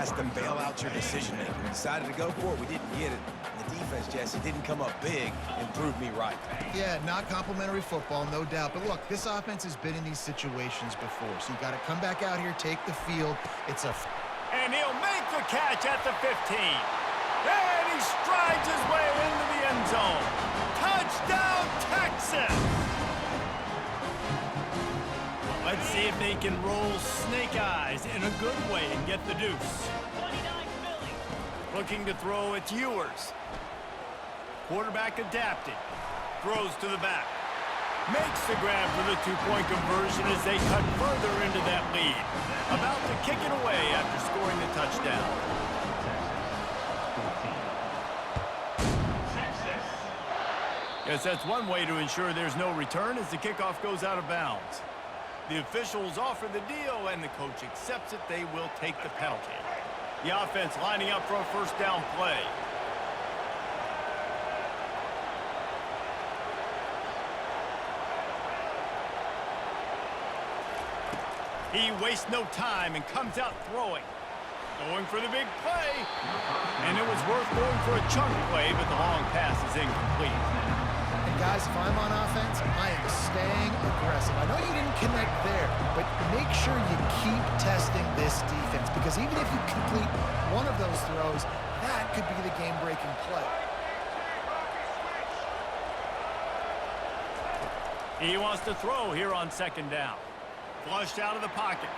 has to bail out your decision-making. We decided to go for it. We didn't get it. The defense, Jesse, didn't come up big and prove me right. Yeah, not complimentary football, no doubt. But look, this offense has been in these situations before, so you got to come back out here, take the field. And he'll make the catch at the 15. And he strides his way into the end zone. Touchdown, Texas! Let's see if they can roll snake eyes in a good way and get the deuce. Looking to throw, it's Ewers. Quarterback adapted. Throws to the back. Makes the grab for the two-point conversion as they cut further into that lead. About to kick it away after scoring the touchdown. Guess that's one way to ensure there's no return as the kickoff goes out of bounds. The officials offer the deal, and the coach accepts it. They will take the penalty. The offense lining up for a first down play. He wastes no time and comes out throwing. Going for the big play. And it was worth going for a chunk play, but the long pass is incomplete. And guys, if I'm on offense, I am staying aggressive. I know you didn't connect there, but make sure you keep testing this defense, because even if you complete one of those throws, that could be the game-breaking play. He wants to throw here on second down. Flushed out of the pocket.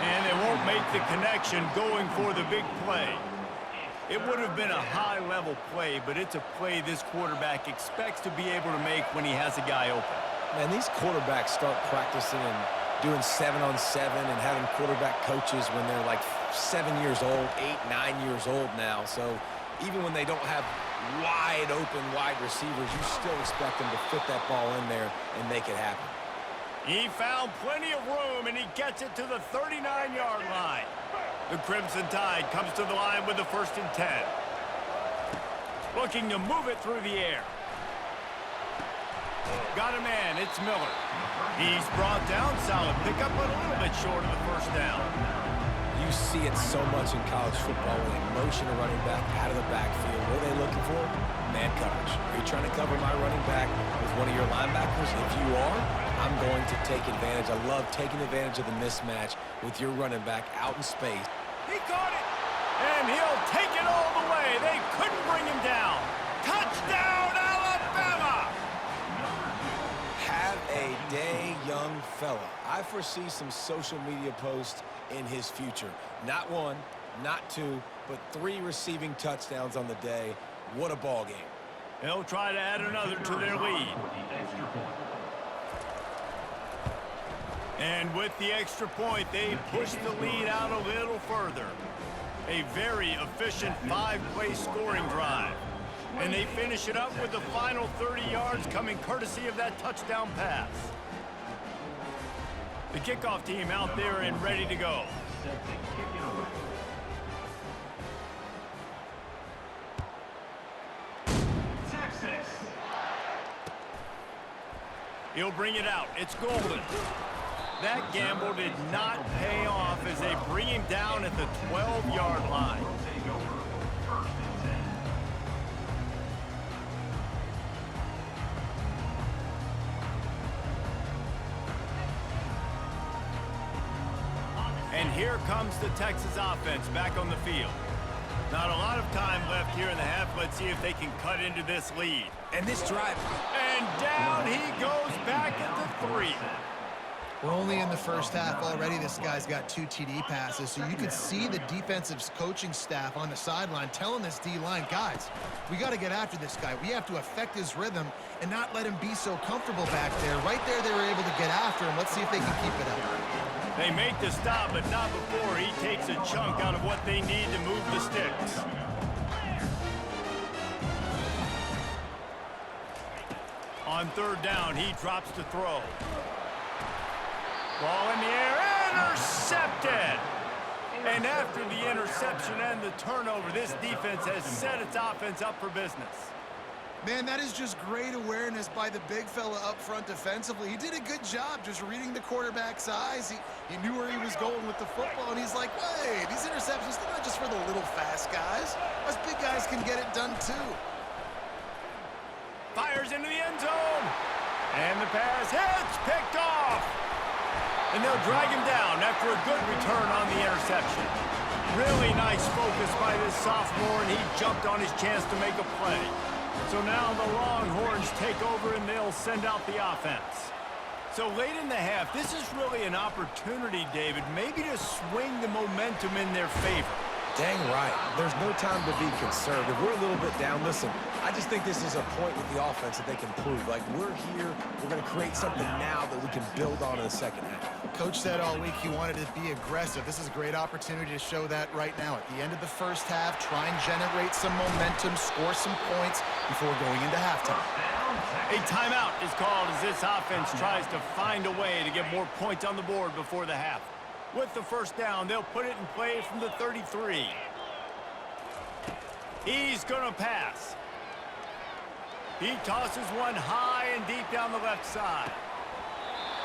And they won't make the connection going for the big play. It would have been a high-level play, but it's a play this quarterback expects to be able to make when he has a guy open. Man, these quarterbacks start practicing and doing 7-on-7 and having quarterback coaches when they're like 7 years old, 8, 9 years old now. So even when they don't have wide open wide receivers, you still expect them to fit that ball in there and make it happen. He found plenty of room, and he gets it to the 39-yard line. The Crimson Tide comes to the line with the 1st and 10. Looking to move it through the air. Got a man, it's Miller. He's brought down, solid pickup, but a little bit short of the first down. You see it so much in college football when they motion a running back out of the backfield. What are they looking for? Man coverage. Are you trying to cover my running back with one of your linebackers? If you are, I'm going to take advantage. I love taking advantage of the mismatch with your running back out in space. He caught it, and he'll take it all the way. They couldn't bring him down. Touchdown, Alabama! Have a day, young fella. I foresee some social media posts in his future. Not one, not two, but 3 receiving touchdowns on the day. What a ball game. They'll try to add another to their lead. And with the extra point, they push the lead out a little further. A very efficient 5-play scoring drive. And they finish it up with the final 30 yards coming courtesy of that touchdown pass. The kickoff team out there and ready to go. He'll bring it out. It's Golden. That gamble did not pay off as they bring him down at the 12-yard line. And here comes the Texas offense back on the field. Not a lot of time left here in the half. Let's see if they can cut into this lead. And this drive. And down he goes back at the 3. We're only in the first half already. This guy's got 2 TD passes, so you could see the defensive coaching staff on the sideline telling this D-line, guys, we got to get after this guy. We have to affect his rhythm and not let him be so comfortable back there. Right there, they were able to get after him. Let's see if they can keep it up. They make the stop, but not before he takes a chunk out of what they need to move the sticks. On 3rd down, he drops to throw. Ball in the air, intercepted! And after the interception and the turnover, this defense has set its offense up for business. Man, that is just great awareness by the big fella up front defensively. He did a good job just reading the quarterback's eyes. He knew where he was going with the football, and he's like, wait, these interceptions, they're not just for the little fast guys. Us big guys can get it done too. Fires into the end zone. And the pass hits, picked off. And they'll drag him down after a good return on the interception. Really nice focus by this sophomore, and he jumped on his chance to make a play. So now the Longhorns take over, and they'll send out the offense. So late in the half, this is really an opportunity, David, maybe to swing the momentum in their favor. Dang right. There's no time to be concerned. If we're a little bit down, listen, I just think this is a point with the offense that they can prove. Like, we're here, we're going to create something now that we can build on in the second half. Coach said all week he wanted to be aggressive. This is a great opportunity to show that right now. At the end of the first half, try and generate some momentum, score some points before going into halftime. A timeout is called as this offense tries to find a way to get more points on the board before the half. With the first down, they'll put it in play from the 33. He's going to pass. He tosses one high and deep down the left side.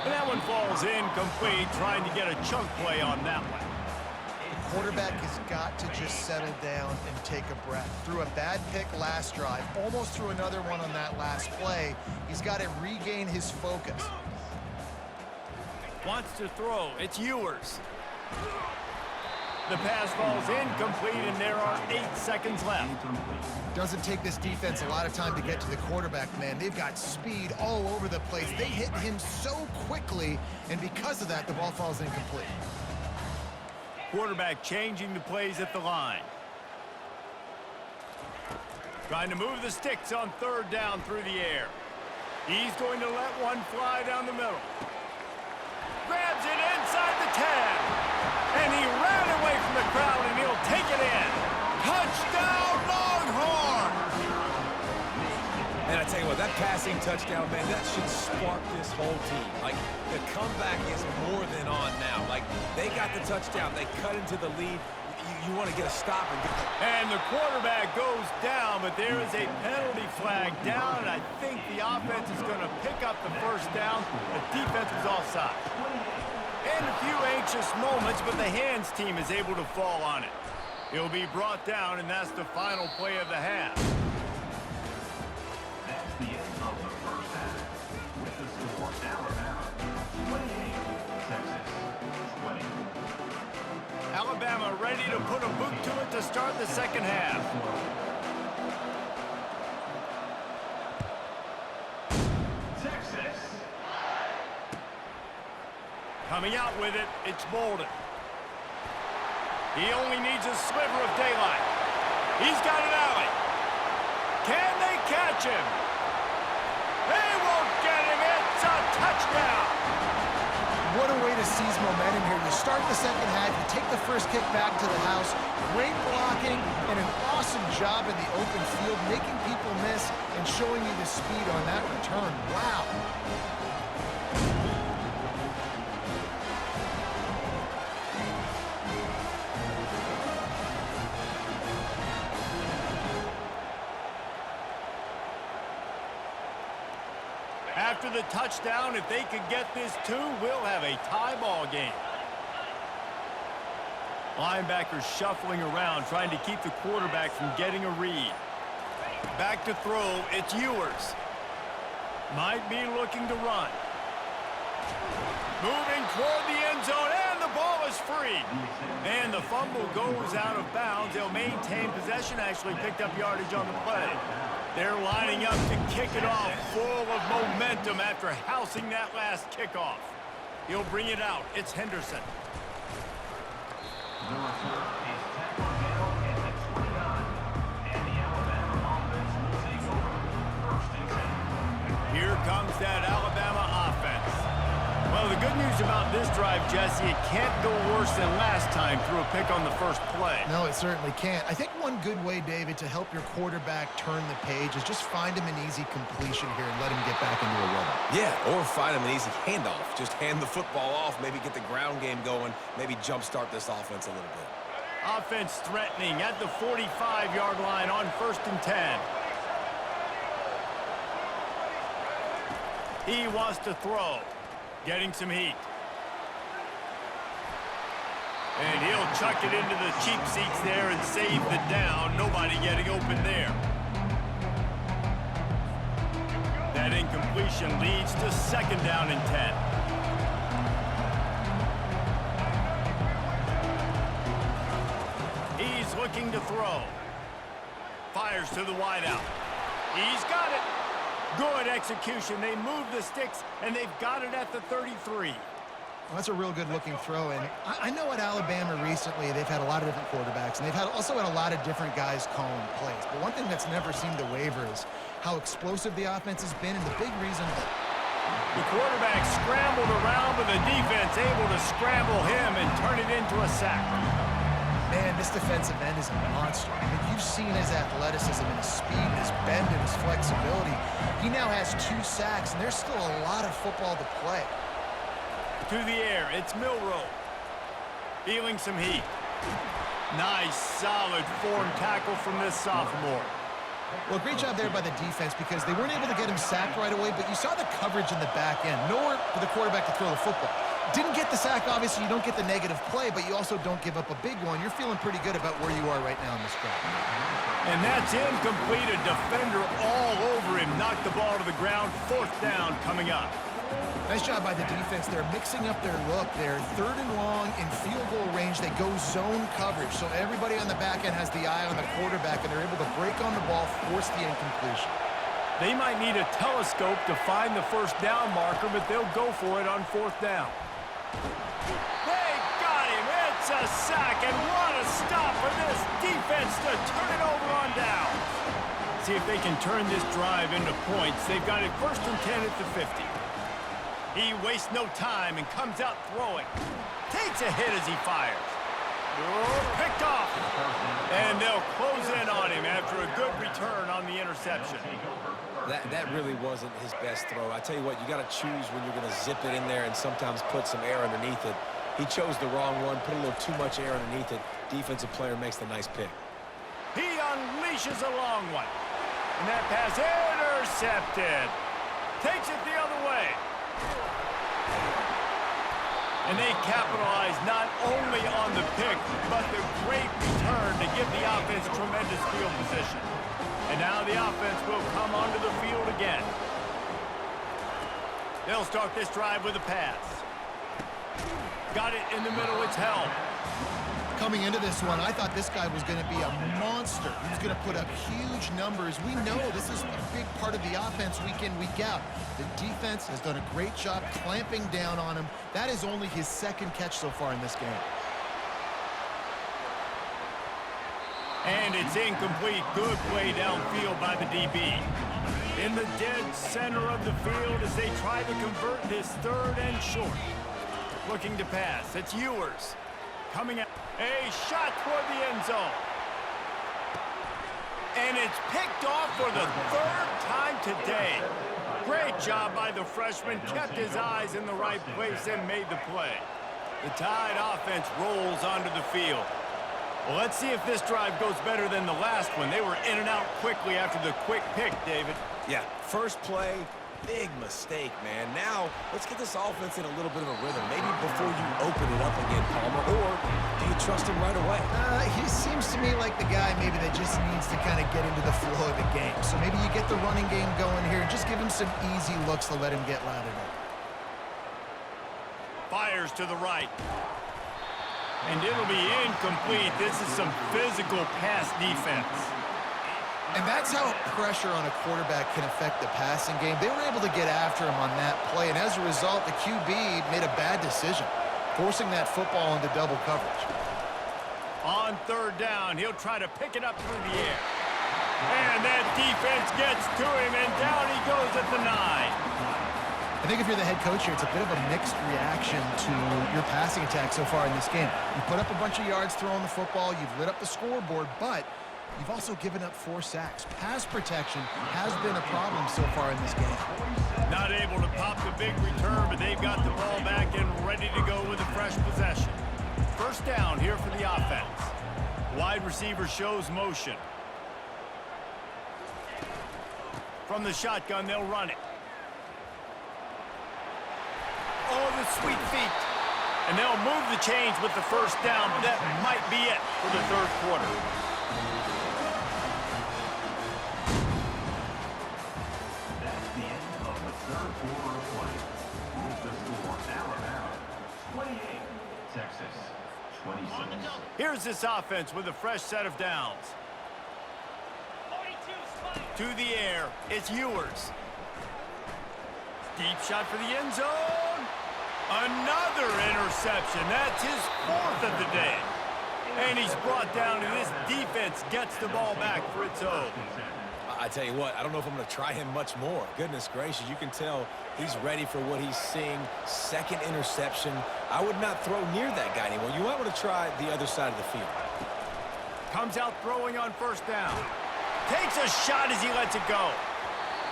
And that one falls incomplete, trying to get a chunk play on that one. The quarterback has got to just settle down and take a breath. Threw a bad pick last drive, almost threw another one on that last play. He's got to regain his focus. Wants to throw. It's Ewers. The pass falls incomplete, and there are 8 seconds left. Doesn't take this defense a lot of time to get to the quarterback, man. They've got speed all over the place. They hit him so quickly, and because of that, the ball falls incomplete. Quarterback changing the plays at the line. Trying to move the sticks on third down through the air. He's going to let one fly down the middle. Grabs it inside the 10. And he ran away from the crowd, and he'll take it in. Touchdown, Longhorns! And I tell you what, that passing touchdown, man, that should spark this whole team. Like, the comeback is more than on now. Like, they got the touchdown. They cut into the lead. You want to get a stop. And the quarterback goes down, but there is a penalty flag down, and I think the offense is going to pick up the first down. The defense was offside. And a few anxious moments, but the hands team is able to fall on it. He'll be brought down, and that's the final play of the half. That's the end of the first half. With the score, Alabama 28, Texas 20. Alabama ready to put a boot to it to start the second half. Texas. Coming out with it, it's Bolden. He only needs a sliver of daylight. He's got an alley. Can they catch him? They won't get him. It's a touchdown. What a way to seize momentum here. You start the second half, you take the first kick back to the house. Great blocking and an awesome job in the open field, making people miss and showing you the speed on that return. Wow. After the touchdown, if they could get this too, we'll have a tie ball game. Linebackers shuffling around, trying to keep the quarterback from getting a read. Back to throw, it's Ewers. Might be looking to run. Moving toward the end zone, and the ball is free. And the fumble goes out of bounds. They'll maintain possession, actually picked up yardage on the play. They're lining up to kick it off, full of momentum after housing that last kickoff. He'll bring it out. It's Henderson. The return is tackled down at the 29. And the Alabama offense will take over first and 10. Here comes that Alabama offense. Well, the good news about this drive, Jesse, it can't go worse than last time through a pick on the first play. No, it certainly can't. I think one good way, David, to help your quarterback turn the page is just find him an easy completion here and let him get back into a rhythm. Yeah, or find him an easy handoff. Just hand the football off, maybe get the ground game going, maybe jumpstart this offense a little bit. Offense threatening at the 45-yard line on 1st and 10. He wants to throw. Getting some heat. And he'll chuck it into the cheap seats there and save the down. Nobody getting open there. That incompletion leads to 2nd down and 10. He's looking to throw. Fires to the wideout. He's got it. Good execution. They move the sticks, and they've got it at the 33. Well, that's a real good-looking throw, and I know at Alabama recently they've had a lot of different quarterbacks, and they've also had a lot of different guys calling plays. But one thing that's never seemed to waver is how explosive the offense has been, and the big reason the quarterback scrambled around, but the defense able to scramble him and turn it into a sack. Man, this defensive end is a monster. I mean, you've seen his athleticism and his speed and his bend and his flexibility. He now has 2 sacks, and there's still a lot of football to play. To the air, it's Milroe. Feeling some heat. Nice, solid form tackle from this sophomore. Well, great job there by the defense because they weren't able to get him sacked right away, but you saw the coverage in the back end. Nowhere for the quarterback to throw the football. Didn't get the sack, obviously. You don't get the negative play, but you also don't give up a big one. You're feeling pretty good about where you are right now in this drive. And that's incomplete. A defender all over him. Knocked the ball to the ground. 4th down coming up. Nice job by the defense. They're mixing up their look. They're 3rd and long in field goal range. They go zone coverage. So everybody on the back end has the eye on the quarterback, and they're able to break on the ball, force the incompletion. They might need a telescope to find the 1st down marker, but they'll go for it on 4th down. They got him. It's a sack, and what a stop for this defense to turn it over on downs. See if they can turn this drive into points. They've got it 1st and 10 at the 50. He wastes no time and comes out throwing. Takes a hit as he fires. Oh, picked off. And they'll close in on him after a good return on the interception. That really wasn't his best throw. I tell you what, you got to choose when you're going to zip it in there and sometimes put some air underneath it. He chose the wrong one, put a little too much air underneath it. Defensive player makes the nice pick. He unleashes a long one. And that pass intercepted. Takes it the other way. And they capitalize not only on the pick, but the great return to give the offense tremendous field position. And now the offense will come onto the field again. They'll start this drive with a pass. Got it in the middle, it's held. Coming into this one, I thought this guy was going to be a monster. He was going to put up huge numbers. We know this is a big part of the offense week in, week out. The defense has done a great job clamping down on him. That is only his 2nd catch so far in this game. And it's incomplete. Good play downfield by the DB. In the dead center of the field as they try to convert this 3rd and short. Looking to pass. It's Ewers. Coming out. A shot toward the end zone. And it's picked off for the 3rd time today. Great job by the freshman. Kept his eyes in the right place and made the play. The Tide offense rolls onto the field. Well, let's see if this drive goes better than the last one. They were in and out quickly after the quick pick, David. Yeah, first play, big mistake, man. Now, let's get this offense in a little bit of a rhythm. Maybe before you open it up again, Palmer, or do you trust him right away? He seems to me like the guy maybe that just needs to kind of get into the flow of the game. So maybe you get the running game going here and just give him some easy looks to let him get lathered up. Fires to the right. And it'll be incomplete. This is some physical pass defense. And that's how pressure on a quarterback can affect the passing game. They were able to get after him on that play, and as a result, the QB made a bad decision, forcing that football into double coverage. On 3rd down, he'll try to pick it up through the air. And that defense gets to him, and down he goes at the 9. I think if you're the head coach here, it's a bit of a mixed reaction to your passing attack so far in this game. You put up a bunch of yards throwing the football, you've lit up the scoreboard, but you've also given up 4 sacks. Pass protection has been a problem so far in this game. Not able to pop the big return, but they've got the ball back and ready to go with a fresh possession. 1st down here for the offense. Wide receiver shows motion. From the shotgun, they'll run it. Oh, the sweet feet. And they'll move the chains with the first down, but that might be it for the third quarter. That's the end of the third quarter of play. With the score, Alabama 28, Texas 26. Here's this offense with a fresh set of downs. To the air, it's Ewers. Deep shot for the end zone. Another interception. That's his fourth of the day. And he's brought down, and this defense gets the ball back for its own. I tell you what, I don't know if I'm going to try him much more. Goodness gracious, you can tell he's ready for what he's seeing. Second interception. I would not throw near that guy anymore. You might want to try the other side of the field. Comes out throwing on first down. Takes a shot as he lets it go.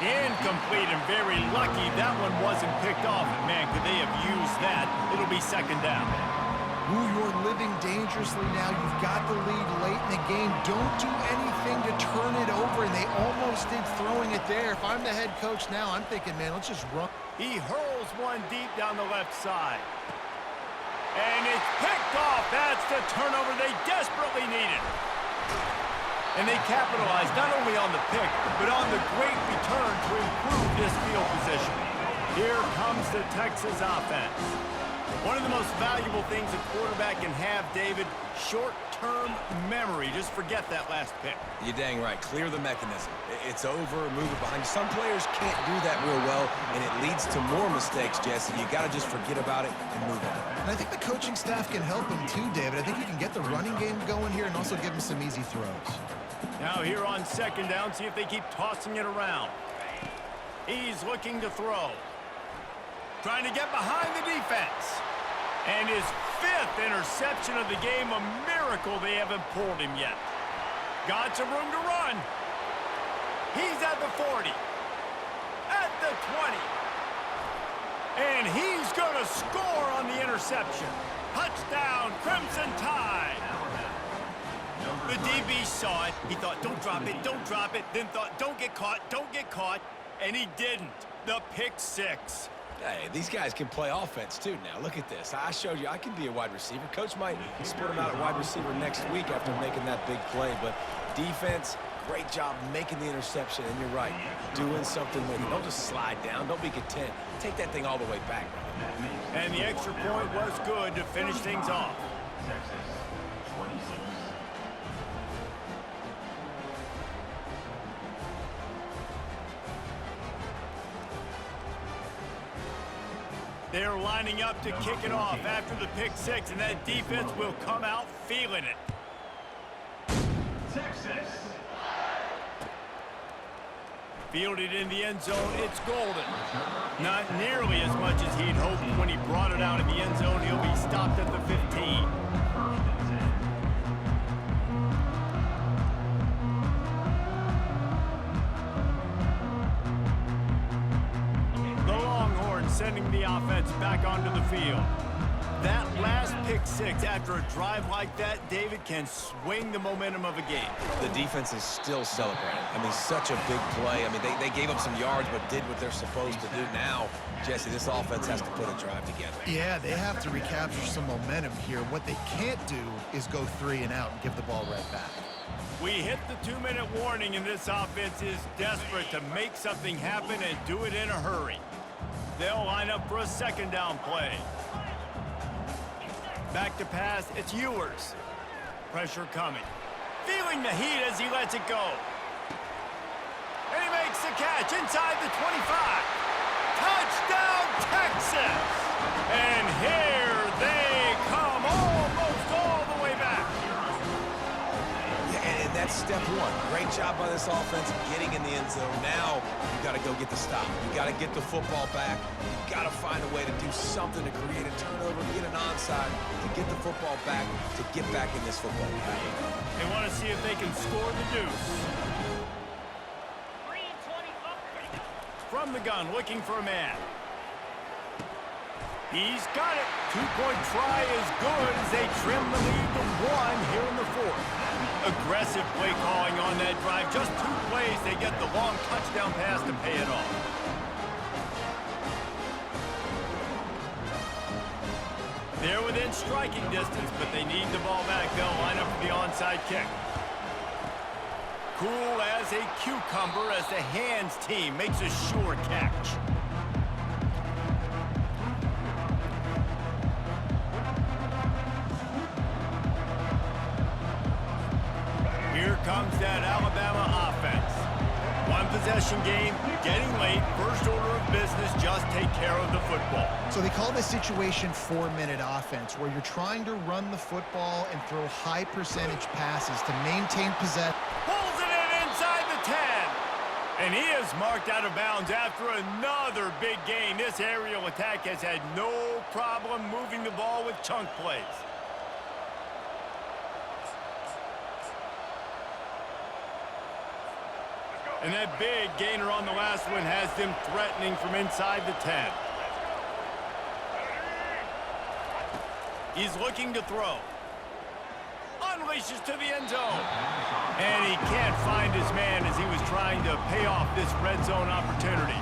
Incomplete, and very lucky that one wasn't picked off. Man, could they have used that? It'll be second down. Ooh, you're living dangerously now. You've got the lead late in the game. Don't do anything to turn it over, and they almost did throwing it there. If I'm the head coach now, I'm thinking, man, let's just run. He hurls one deep down the left side. And it's picked off. That's the turnover they desperately needed. And they capitalized not only on the pick, but on the great return to improve this field position. Here comes the Texas offense. One of the most valuable things a quarterback can have, David, short-term memory. Just forget that last pick. You're dang right. Clear the mechanism. It's over, move it behind you. Some players can't do that real well, and it leads to more mistakes, Jesse. You got to just forget about it and move on. And I think the coaching staff can help him too, David. I think you can get the running game going here and also give him some easy throws. Now here on second down, see if they keep tossing it around. He's looking to throw. Trying to get behind the defense. And his fifth interception of the game, a miracle they haven't pulled him yet. Got some room to run. He's at the 40. At the 20. And he's going to score on the interception. Touchdown, Crimson Tide. The DB saw it. He thought, don't drop it, don't drop it. Then thought, don't get caught. And he didn't. The pick six. Hey, these guys can play offense, too, now. Look at this. I showed you I can be a wide receiver. Coach might split him out at wide receiver next week after making that big play. But defense, great job making the interception. And you're right, doing something with it. Don't just slide down. Don't be content. Take that thing all the way back, brother. And the extra point was good to finish things off. Texas 26. They're lining up to kick it off after the pick six, and that defense will come out feeling it. Texas. Fielded in the end zone, it's Golden. Not nearly as much as he'd hoped when he brought it out in the end zone. He'll be stopped at the 15. Sending the offense back onto the field. That last pick six after a drive like that, David, can swing the momentum of a game. The defense is still celebrating. I mean, such a big play. I mean, they gave up some yards but did what they're supposed to do. Now, Jesse, this offense has to put a drive together. Yeah, they have to recapture some momentum here. What they can't do is go 3 and out and give the ball right back. We hit the 2-minute warning, and this offense is desperate to make something happen and do it in a hurry. They'll line up for a second down play. Back to pass, it's Ewers. Pressure coming. Feeling the heat as he lets it go. And he makes the catch inside the 25. Touchdown, Texas! And here they come almost all the way back. Yeah, and that's step one. Great job by this offense getting in the end zone. Now, you got to go get the stop. You got to get the football back. You got to find a way to do something to create a turnover, get an onside, to get the football back, to get back in this football game. They want to see if they can score the deuce. From the gun, looking for a man. He's got it. 2-point try is good as they trim the lead to 1 here in the fourth. Aggressive play calling on that drive. Just 2 plays, they get the long touchdown pass to pay it off. They're within striking distance, but they need the ball back. They'll line up for the onside kick. Cool as a cucumber as the hands team makes a sure catch. Here comes that Alabama offense. One possession game, getting late, first order of business, just take care of the football. So they call this situation 4-minute offense, where you're trying to run the football and throw high percentage passes to maintain possession. Pulls it in inside the 10. And he is marked out of bounds after another big gain. This aerial attack has had no problem moving the ball with chunk plays. And that big gainer on the last one has them threatening from inside the 10. He's looking to throw. Unleashes to the end zone. And he can't find his man as he was trying to pay off this red zone opportunity.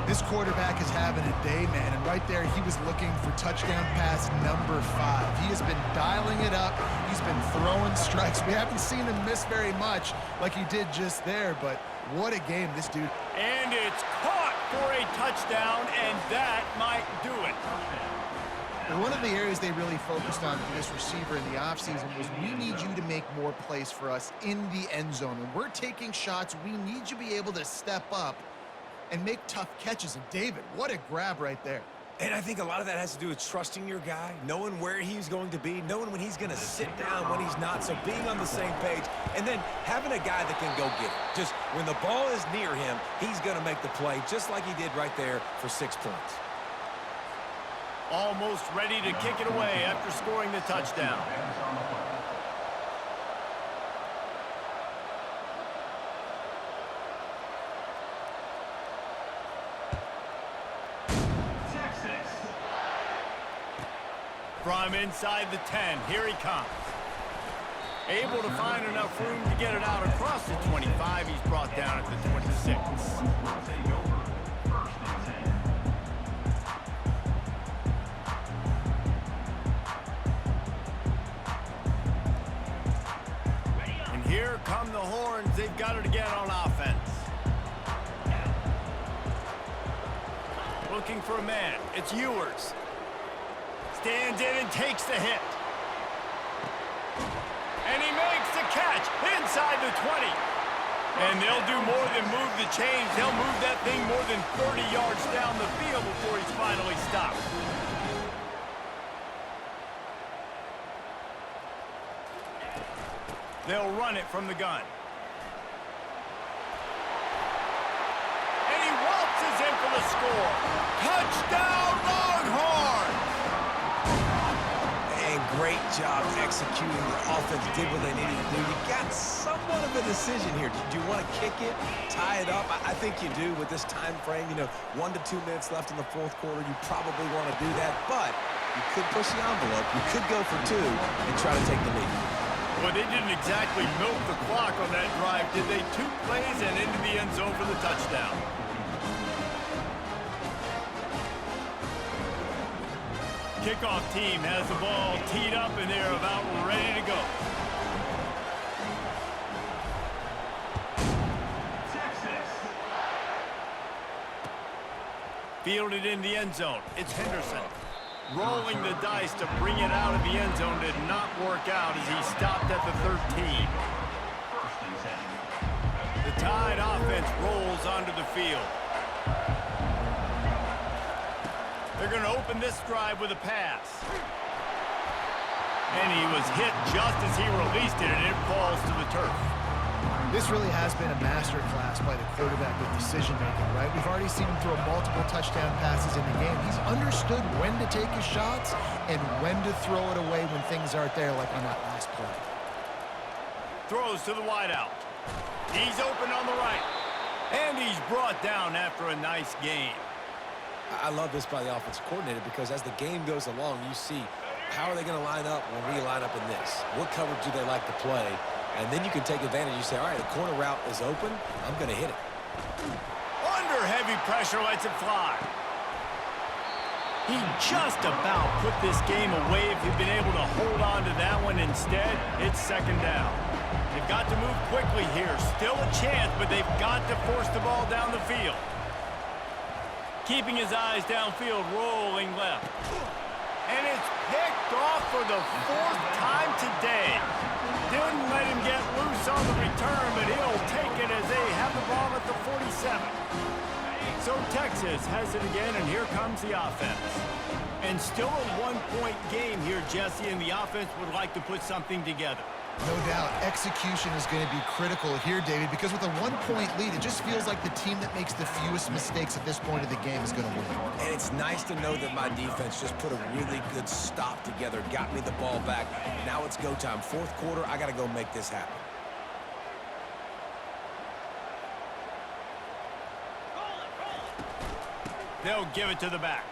This quarterback is having a day, man, and right there he was looking for touchdown pass number 5. He has been dialing it up. He's been throwing strikes. We haven't seen him miss very much like he did just there, but what a game this dude. And it's caught for a touchdown, and that might do it. One of the areas they really focused on for this receiver in the offseason was, we need you to make more plays for us in the end zone. When we're taking shots, we need you to be able to step up and make tough catches. And David, what a grab right there. And I think a lot of that has to do with trusting your guy, knowing where he's going to be, knowing when he's going to sit down, when he's not, so being on the same page, and then having a guy that can go get it. Just when the ball is near him, he's going to make the play, just like he did right there for 6 points. Almost ready to kick it away after scoring the touchdown. From inside the 10, here he comes. Able to find enough room to get it out across the 25. He's brought down at the 26. And here come the horns. They've got it again on offense. Looking for a man. It's Ewers. Stands in and takes the hit. And he makes the catch inside the 20. And they'll do more than move the chains. They'll move that thing more than 30 yards down the field before he's finally stopped. They'll run it from the gun. And he waltzes in for the score. Touchdown, Longhorns! Great job executing. The offense did what they needed to do. You got somewhat of a decision here. Do you want to kick it, tie it up? I think you do with this time frame. You know, 1 to 2 minutes left in the fourth quarter. You probably want to do that, but you could push the envelope. You could go for 2 and try to take the lead. Well, they didn't exactly milk the clock on that drive, did they? 2 plays and into the end zone for the touchdown. Kickoff team has the ball teed up, and they're about ready to go. Texas. Fielded in the end zone. It's Henderson. Rolling the dice to bring it out of the end zone did not work out as he stopped at the 13. First and 10. The Tide offense rolls onto the field. They're going to open this drive with a pass. And he was hit just as he released it, and it falls to the turf. This really has been a masterclass by the quarterback with decision-making, right? We've already seen him throw multiple touchdown passes in the game. He's understood when to take his shots and when to throw it away when things aren't there, like on that last play. Throws to the wideout. He's open on the right. And he's brought down after a nice gain. I love this by the offensive coordinator, because as the game goes along, you see how are they going to line up when we line up in this? What coverage do they like to play? And then you can take advantage. You say, all right, the corner route is open. I'm going to hit it. Under heavy pressure, lets it fly. He just about put this game away if he'd been able to hold on to that one. Instead, it's second down. They've got to move quickly here. Still a chance, but they've got to force the ball down the field. Keeping his eyes downfield, rolling left. And it's picked off for the 4th time today. Didn't let him get loose on the return, but he'll take it as they have the ball at the 47. So Texas has it again, and here comes the offense. And still a one-point game here, Jesse, and the offense would like to put something together. No doubt, execution is going to be critical here, David, because with a one-point lead, it just feels like the team that makes the fewest mistakes at this point of the game is going to win. And it's nice to know that my defense just put a really good stop together, got me the ball back. Now it's go time. 4th quarter, I got to go make this happen. They'll give it to the back.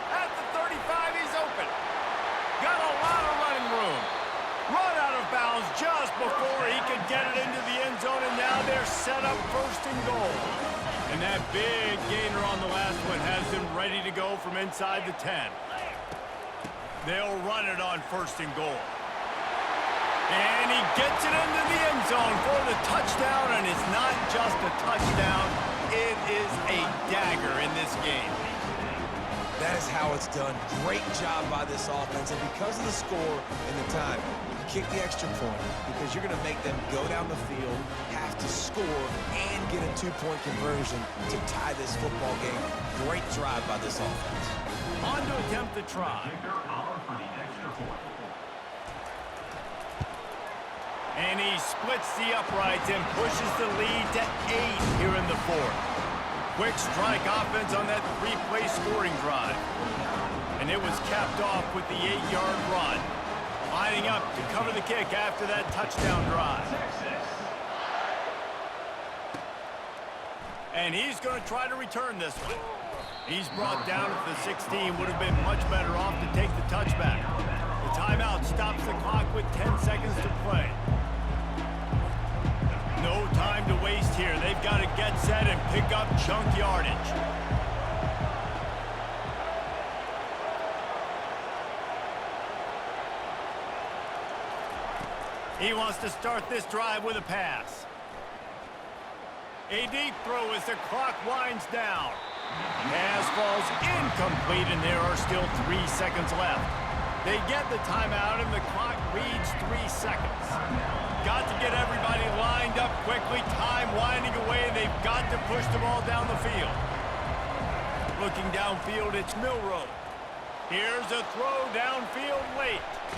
At the 35, he's open. Got a lot of running room. Run out of bounds just before he could get it into the end zone, and now they're set up 1st and goal. And that big gainer on the last one has them ready to go from inside the 10. They'll run it on 1st and goal. And he gets it into the end zone for the touchdown, and it's not just a touchdown. It is a dagger in this game. That is how it's done. Great job by this offense. And because of the score and the time, kick the extra point because you're going to make them go down the field, have to score, and get a 2-point conversion to tie this football game. Great drive by this offense. On to attempt the try. And he splits the uprights and pushes the lead to 8 here in the 4th. Quick strike offense on that 3-play scoring drive. And it was capped off with the 8-yard run. Lining up to cover the kick after that touchdown drive. And he's going to try to return this one. He's brought down at the 16. Would have been much better off to take the touchback. The timeout stops the clock with 10 seconds to play. No time to waste here. They've got to get set and pick up chunk yardage. He wants to start this drive with a pass. A deep throw as the clock winds down. Pass falls incomplete, and there are still 3 seconds left. They get the timeout, and the clock reads 3 seconds. Got to get everybody lined up quickly. Time winding away, and they've got to push the ball down the field. Looking downfield, it's Milroe. Here's a throw downfield late.